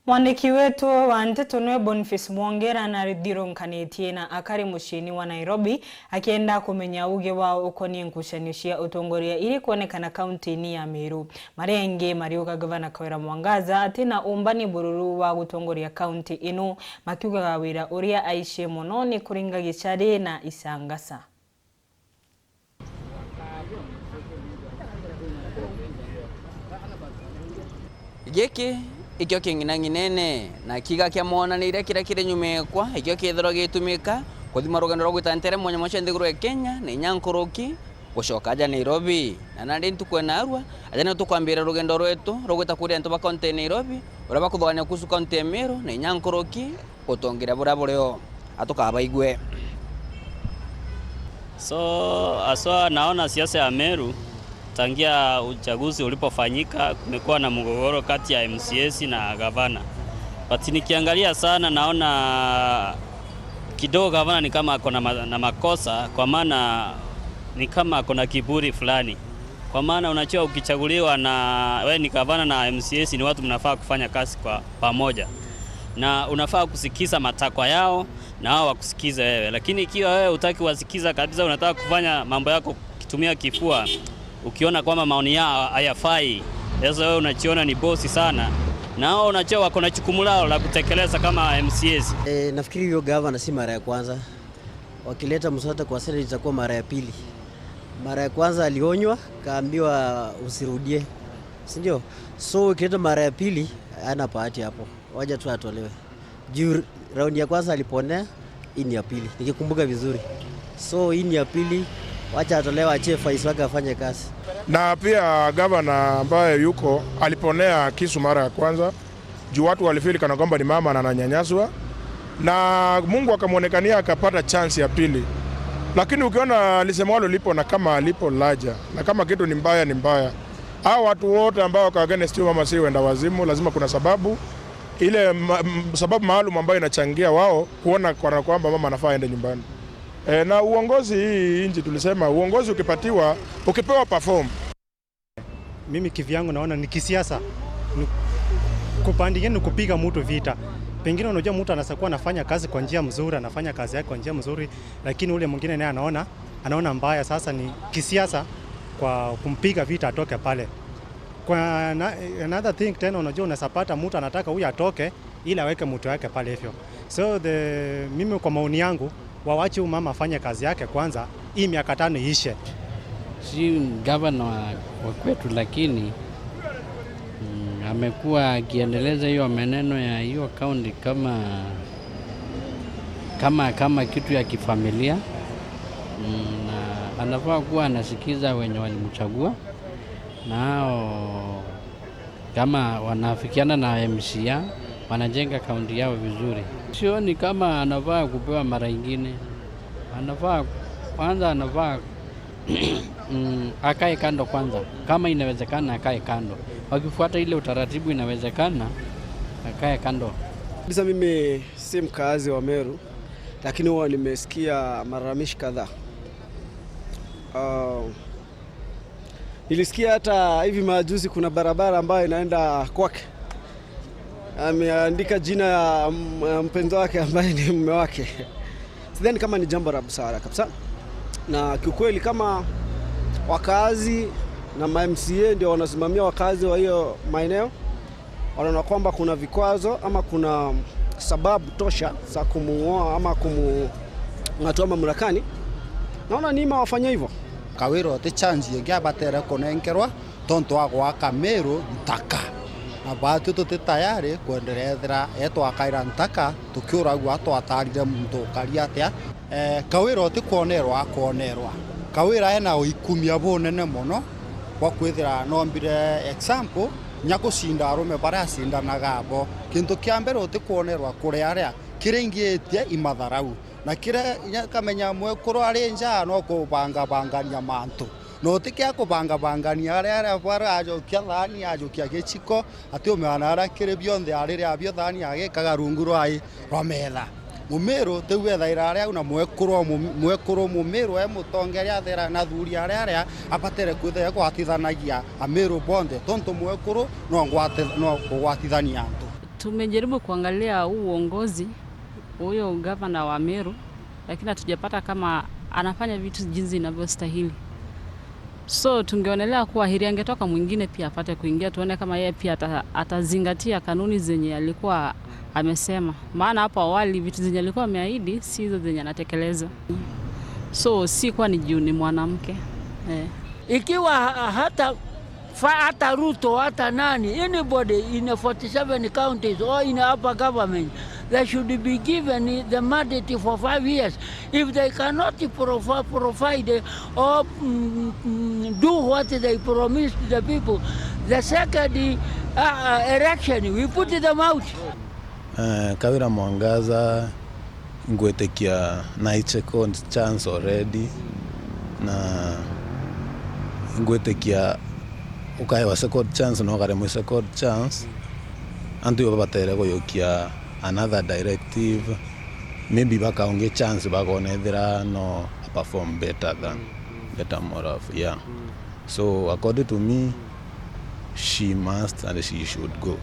Mwandiki wetu wa Nteto Nwe Boniface Mwongera na rithironkanĩtie na akari muciini wa Nairobi akienda kumenya uge wao ukonie ngucanio cia utongoria iri kuonekana kaunti-ini ya Meru. Marenge mariuga gavana Kawira Mwangaza atina umbani bururu wa gutongoria kaunti ino makiugaga wira uria aicie muno ni kuringa gicari na isangasa. Giki ikyo kinginanginene na kiga kya monanire kira kire nyumekwa ikyo kithero gitumika kuthima rugendo rwa gwitantere mwanya mwache nthiguru ya Kenya ni Nyankuruki gushoka aja Nairobi na nandi ntukwena arwa ajana tukwambira rugendo rwetu rugwita kuri antu ba county Nairobi ura bakuthwania kusu county ya Meru ni Nyankuruki utongira burabuleo atukaba igwe. So aswa naona siasa ya Meru tangia uchaguzi ulipofanyika kumekuwa na mgogoro kati ya MCS na gavana. But nikiangalia sana naona kidogo gavana ni kama ako na makosa, kwa maana ni kama ako na kiburi fulani. Kwa maana unachua ukichaguliwa na wewe ni gavana na MCS ni watu mnafaa kufanya kazi kwa pamoja. Na unafaa kusikiza matakwa yao na wao wakusikize wewe. Lakini ikiwa wewe hutaki wasikiza kabisa, unataka kufanya mambo yako kitumia kifua, ukiona kwamba maoni yao hayafai, sasa wewe unachiona ni bosi sana, na wao unachua wako na jukumu lao la kutekeleza kama MCS. Nafikiri hiyo gavana si mara ya kwanza. Wakileta mswada kwa Senate itakuwa mara ya pili. Mara ya kwanza alionywa, kaambiwa usirudie. Si ndio? So ukileta mara ya pili hana bahati hapo. Waje tu atolewe. Juu round ya kwanza aliponea, hii ni ya pili. Nikikumbuka vizuri. So hii ni ya pili. Wacha atolewa, achie Faisal wake afanye kazi. Na pia gavana ambaye yuko aliponea kisu mara ya kwanza juu watu walifili kana kwamba ni mama na ananyanyaswa, na Mungu akamuonekania akapata chance ya pili. Lakini ukiona lisemwalo lipo na kama alipo laja, na kama kitu ni mbaya ni mbaya. Hao watu wote ambao wako against mama si wenda wazimu, lazima kuna sababu ile sababu maalum ambayo inachangia wao kuona kwa kwamba mama anafaa aende nyumbani. Na uongozi hii inji tulisema uongozi ukipatiwa, ukipewa perform. Mimi kivyangu naona ni kisiasa. Kupandingeni kupiga mtu vita. Pengine unajua mtu anasakuwa anafanya kazi kwa njia mzuri, anafanya kazi yake kwa njia mzuri, lakini ule mwingine naye anaona mbaya. Sasa ni kisiasa kwa kumpiga vita atoke pale. Kwa another thing tena, unajua unasapata mtu anataka huyu atoke ili aweke mtu wake pale hivyo. So mimi kwa maoni yangu wawache mama afanye kazi yake kwanza, hii miaka 5 iishe. Si gavana wa kwetu, lakini amekuwa akiendeleza hiyo maneno ya hiyo kaunti kama kitu ya kifamilia, na anafaa kuwa anasikiza wenye walimchagua, nao kama wanafikiana na MCA wanajenga kaunti yao vizuri. Sioni kama anafaa kupewa mara nyingine. Anafaa akae kando kwanza. Kama inawezekana akae kando. Wakifuata ile utaratibu inawezekana akae kando. Bisa mimi si mkazi wa Meru, lakini huwa nimesikia malalamishi kadhaa. Nilisikia hata hivi majuzi kuna barabara ambayo inaenda kwake. Ameandika jina ya mpenzi wake ambaye ni mume wake. Sidhani kama ni jambo la busara kabisa. Na kiukweli kama wakazi na MCA ndio wanasimamia wakazi wa hiyo maeneo, wanaona kwamba kuna vikwazo ama kuna sababu tosha za kumuoa ama kumng'atua mamlakani, naona nima wafanye hivyo. Kawira te chance ya batera konenkerwa tonto wa Meru ntaka. Abatu tote tayari kuendelea eto akaira ntaka tukiura gwato atarire muntu kariatia Kawira te kuonerwa Kawira ena oikumia bonene muno kwa kwithira nombire example nyako sinda arume bara sinda nagabo kintu kiambere te kuonerwa kure aria kirengetie imatharau na kire kamenya mwekuru ari nja no kubangania mantu no tikia kubangania aria bara ajokia thani ajokia giciko ati umeana kire bionde ari abio thani agekaga rungu rwai rometha Mumeru tewe aria una mwekuru Mumeru mutongeria thera na thuri aria apatere kuthea kwatithanagia Ameru bonde tonto mwekuru no gwatithania antu. Tumejaribu kuangalia uongozi huyo gavana wa Meru, lakini hatujapata kama anafanya vitu jinsi inavyostahili. So tungeonelea kuwa heri angetoka mwingine pia apate kuingia, tuone kama yeye pia atazingatia kanuni zenye alikuwa amesema. Maana hapo awali vitu zenye alikuwa ameahidi si hizo zenye anatekeleza. So si kwa ni juu ni mwanamke. Ikiwa hata Ruto, hata nani, anybody in 47 counties or in upper government, they should be given the mandate for 5 years. If they cannot provide or do what they promised the people, the second election, we put them out. Kawira Mwangaza ngwetekia na second chance already, na ngwetekia ukahewa second chance no karemwe second chance antu yo batere goyokia another directive, maybe bakaonge chance bakonethera no perform better more of, yeah. So according to me, she must and she should go.